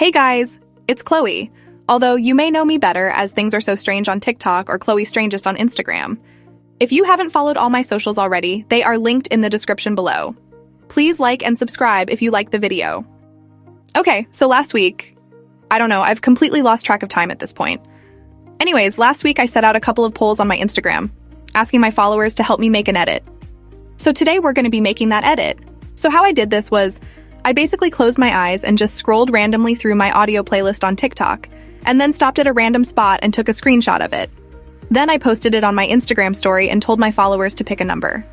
Hey guys, it's Chloe. Although you may know me better as Things Are So Strange on TikTok or Chloe Strangest on Instagram. If you haven't followed all my socials already, they are linked in the description below. Please like and subscribe if you like the video. Okay, so last week, I don't know, I've completely lost track of time at this point. Anyways, last week I set out a couple of polls on my Instagram, asking my followers to help me make an edit. So today we're going to be making that edit. So how I did this was, I basically closed my eyes and just scrolled randomly through my audio playlist on TikTok, and then stopped at a random spot and took a screenshot of it. Then I posted it on my Instagram story and told my followers to pick a number.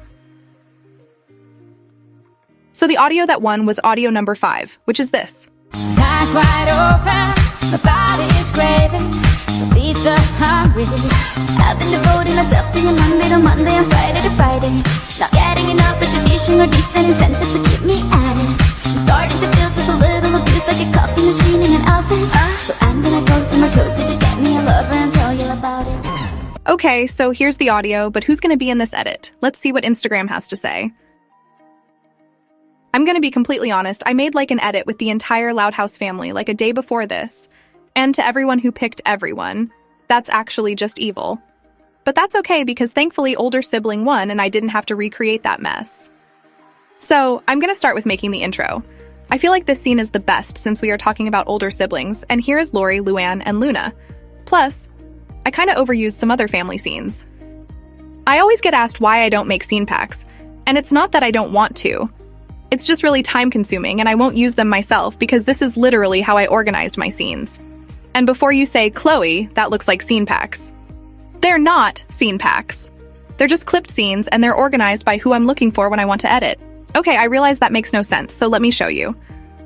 So the audio that won was audio number 5, which is this. Eyes wide open, my body is craving, so feed the hungry. I've been devoting myself to you Monday to Monday and Friday to Friday. Not getting enough retribution or decent incentives to keep me at it. I'm starting to feel just a little abused, like a coffee machine in an office. So I'm gonna go somewhere cozy to get me a lover and tell you about it. Okay, so here's the audio, but who's gonna be in this edit? Let's see what Instagram has to say. I'm gonna be completely honest, I made like an edit with the entire Loud House family like a day before this. And to everyone who picked everyone, that's actually just evil. But that's okay because thankfully older sibling won and I didn't have to recreate that mess. So I'm gonna start with making the intro. I feel like this scene is the best since we are talking about older siblings, and here is Lori, Luann, and Luna. Plus, I kinda overused some other family scenes. I always get asked why I don't make scene packs, and it's not that I don't want to. It's just really time-consuming, and I won't use them myself because this is literally how I organized my scenes. And before you say, Chloe, that looks like scene packs. They're not scene packs. They're just clipped scenes, and they're organized by who I'm looking for when I want to edit. Okay, I realize that makes no sense, so let me show you.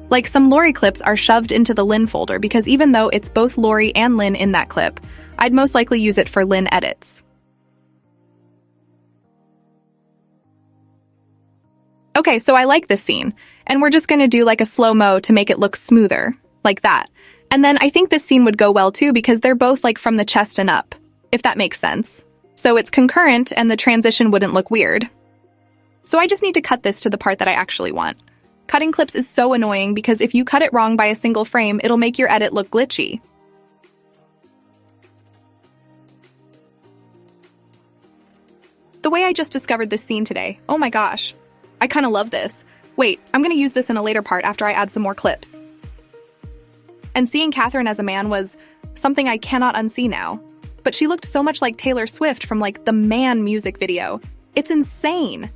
Like, some Lori clips are shoved into the Lynn folder because even though it's both Lori and Lynn in that clip, I'd most likely use it for Lynn edits. Okay, so I like this scene, and we're just gonna do like a slow-mo to make it look smoother, like that. And then I think this scene would go well too because they're both like from the chest and up, if that makes sense. So it's concurrent and the transition wouldn't look weird. So I just need to cut this to the part that I actually want. Cutting clips is so annoying because if you cut it wrong by a single frame, it'll make your edit look glitchy. The way I just discovered this scene today, oh my gosh. I kinda love this. Wait, I'm gonna use this in a later part after I add some more clips. And seeing Catherine as a man was something I cannot unsee now. But she looked so much like Taylor Swift from like the Man music video. It's insane.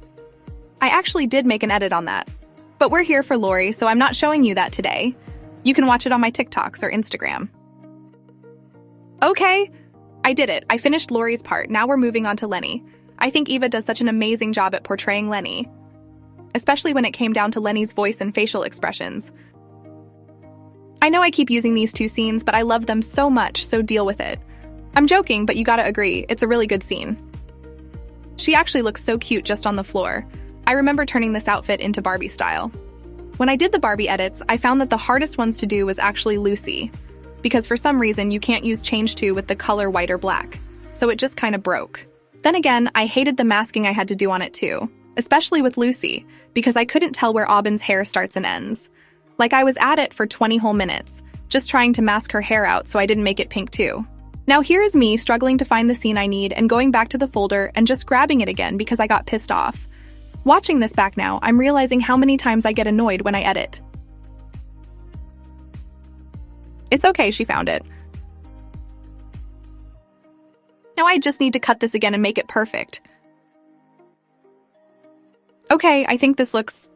I actually did make an edit on that. But we're here for Lori, so I'm not showing you that today. You can watch it on my TikToks or Instagram. Okay, I did it. I finished Lori's part. Now we're moving on to Lenny. I think Eva does such an amazing job at portraying Lenny, especially when it came down to Lenny's voice and facial expressions. I know I keep using these two scenes, but I love them so much, so deal with it. I'm joking, but you gotta agree, it's a really good scene. She actually looks so cute just on the floor. I remember turning this outfit into Barbie style. When I did the Barbie edits, I found that the hardest ones to do was actually Lucy, because for some reason you can't use Change To with the color white or black, so it just kinda broke. Then again, I hated the masking I had to do on it too, especially with Lucy, because I couldn't tell where Aubyn's hair starts and ends. Like I was at it for 20 whole minutes, just trying to mask her hair out so I didn't make it pink too. Now here is me struggling to find the scene I need and going back to the folder and just grabbing it again because I got pissed off. Watching this back now, I'm realizing how many times I get annoyed when I edit. It's okay, she found it. Now I just need to cut this again and make it perfect. Okay, I think this looks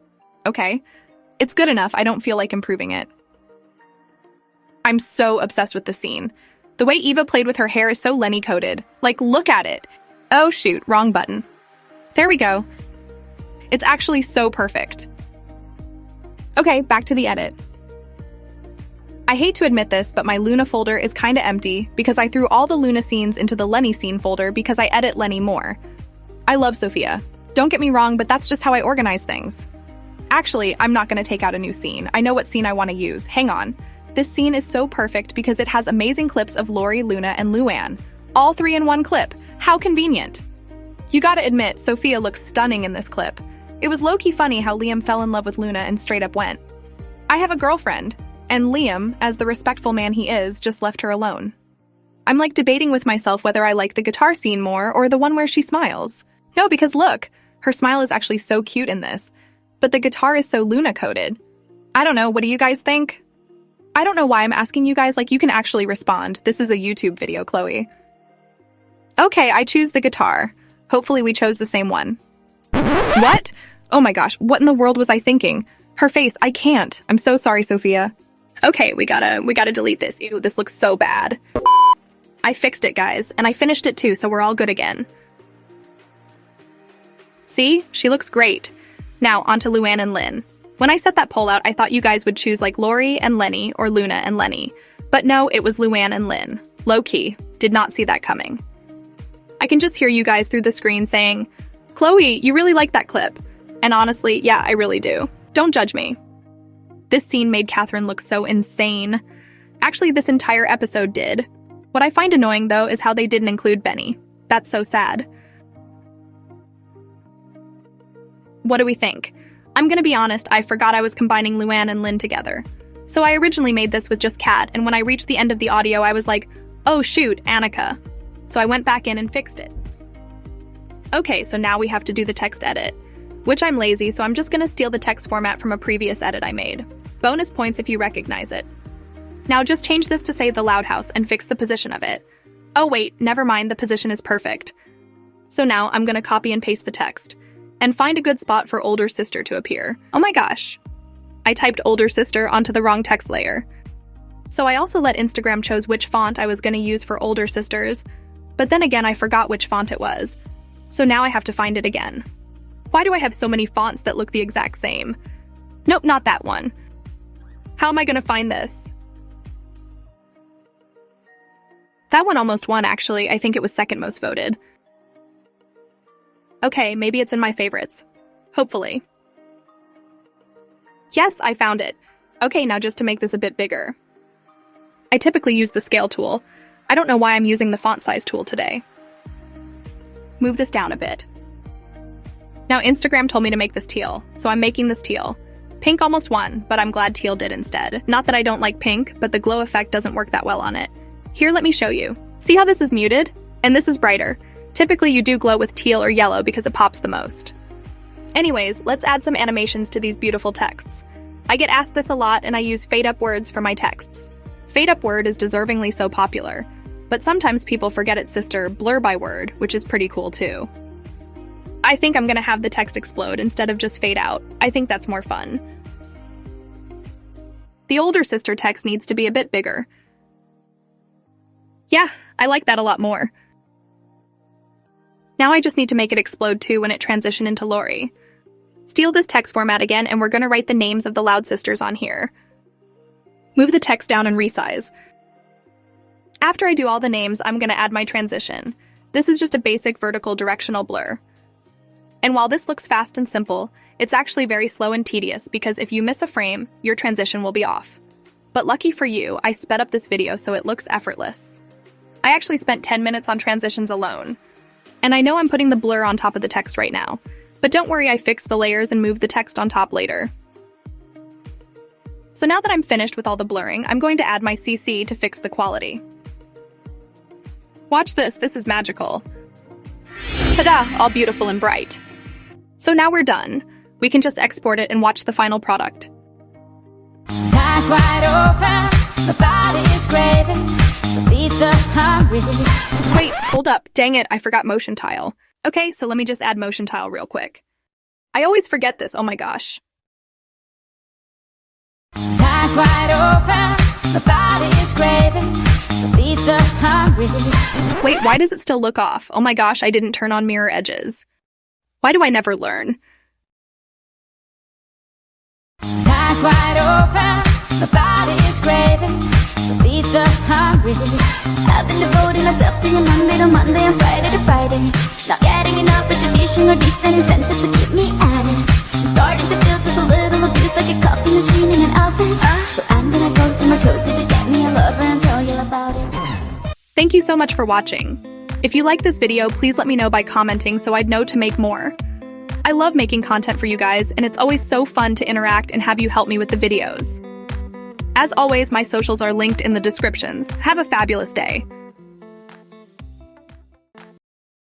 okay. It's good enough, I don't feel like improving it. I'm so obsessed with the scene. The way Eva played with her hair is so Lenny-coded. Like, look at it. Oh shoot, wrong button. There we go. It's actually so perfect. Okay, back to the edit. I hate to admit this, but my Luna folder is kinda empty because I threw all the Luna scenes into the Lenny scene folder because I edit Lenny more. I love Sophia. Don't get me wrong, but that's just how I organize things. Actually, I'm not gonna take out a new scene. I know what scene I wanna use. Hang on. This scene is so perfect because it has amazing clips of Lori, Luna, and Luann. All 3 in one clip. How convenient. You gotta admit, Sophia looks stunning in this clip. It was low-key funny how Liam fell in love with Luna and straight up went. I have a girlfriend, And Liam, as the respectful man he is, just left her alone. I'm like debating with myself whether I like the guitar scene more or the one where she smiles. No, because look, her smile is actually so cute in this, but the guitar is so Luna-coded. I don't know, what do you guys think? I don't know why I'm asking you guys, like you can actually respond. This is a YouTube video, Chloe. Okay, I choose the guitar. Hopefully we chose the same one. What? Oh my gosh, what in the world was I thinking? Her face, I can't. I'm so sorry, Sophia. Okay, we gotta delete this. Ew, this looks so bad. I fixed it, guys, and I finished it too, so we're all good again. See? She looks great. Now, on to Luann and Lynn. When I set that poll out, I thought you guys would choose like Lori and Lenny or Luna and Lenny. But no, it was Luann and Lynn. Low-key. Did not see that coming. I can just hear you guys through the screen saying, Chloe, you really like that clip. And honestly, yeah, I really do. Don't judge me. This scene made Catherine look so insane. Actually, this entire episode did. What I find annoying, though, is how they didn't include Benny. That's so sad. What do we think? I'm gonna be honest, I forgot I was combining Luann and Lynn together. So I originally made this with just Kat, and when I reached the end of the audio, I was like, oh shoot, Annika. So I went back in and fixed it. Okay, so now we have to do the text edit. Which I'm lazy, so I'm just gonna steal the text format from a previous edit I made. Bonus points if you recognize it. Now just change this to say the Loud House and fix the position of it. Oh wait, never mind, the position is perfect. So now I'm gonna copy and paste the text, and find a good spot for older sister to appear. Oh my gosh. I typed older sister onto the wrong text layer. So I also let Instagram choose which font I was gonna use for older sisters, but then again I forgot which font it was. So now I have to find it again. Why do I have so many fonts that look the exact same? Nope, not that one. How am I gonna find this? That one almost won, actually. I think it was second most voted. Okay, maybe it's in my favorites. Hopefully. Yes, I found it. Okay, now just to make this a bit bigger. I typically use the scale tool. I don't know why I'm using the font size tool today. Move this down a bit. Now Instagram told me to make this teal, so I'm making this teal. Pink almost won, but I'm glad teal did instead. Not that I don't like pink, but the glow effect doesn't work that well on it. Here, let me show you. See how this is muted? And this is brighter. Typically you do glow with teal or yellow because it pops the most. Anyways, let's add some animations to these beautiful texts. I get asked this a lot and I use fade up words for my texts. Fade up word is deservingly so popular, but sometimes people forget its sister blur by word, which is pretty cool too. I think I'm gonna have the text explode instead of just fade out. I think that's more fun. The older sister text needs to be a bit bigger. Yeah, I like that a lot more. Now I just need to make it explode too when it transitions into Lori. Steal this text format again and we're gonna write the names of the Loud sisters on here. Move the text down and resize. After I do all the names, I'm gonna add my transition. This is just a basic vertical directional blur. And while this looks fast and simple, it's actually very slow and tedious because if you miss a frame, your transition will be off. But lucky for you, I sped up this video so it looks effortless. I actually spent 10 minutes on transitions alone. And I know I'm putting the blur on top of the text right now, but don't worry, I fixed the layers and moved the text on top later. So now that I'm finished with all the blurring, I'm going to add my CC to fix the quality. Watch this is magical. Ta-da, all beautiful and bright. So now we're done. We can just export it and watch the final product. Eyes wide open, the body's craving, so feed the hungry. Wait, hold up. Dang it, I forgot motion tile. Okay, so let me just add motion tile real quick. I always forget this, oh my gosh. Eyes wide open, the body's craving, so feed the hungry. Wait, why does it still look off? Oh my gosh, I didn't turn on mirror edges. Why do I never learn? Eyes wide open, the body's craving, so feed the hungry. I've been devoting myself to you Monday to Monday and Friday to Friday. Not getting enough retribution or decent incentives to keep me at it. I'm starting to feel just a little abused like a coffee machine in an oven. So I'm gonna go somewhere cozy to get me a lover and tell you about it. Thank you so much for watching. If you like this video, please let me know by commenting so I'd know to make more. I love making content for you guys, and it's always so fun to interact and have you help me with the videos. As always, my socials are linked in the descriptions. Have a fabulous day.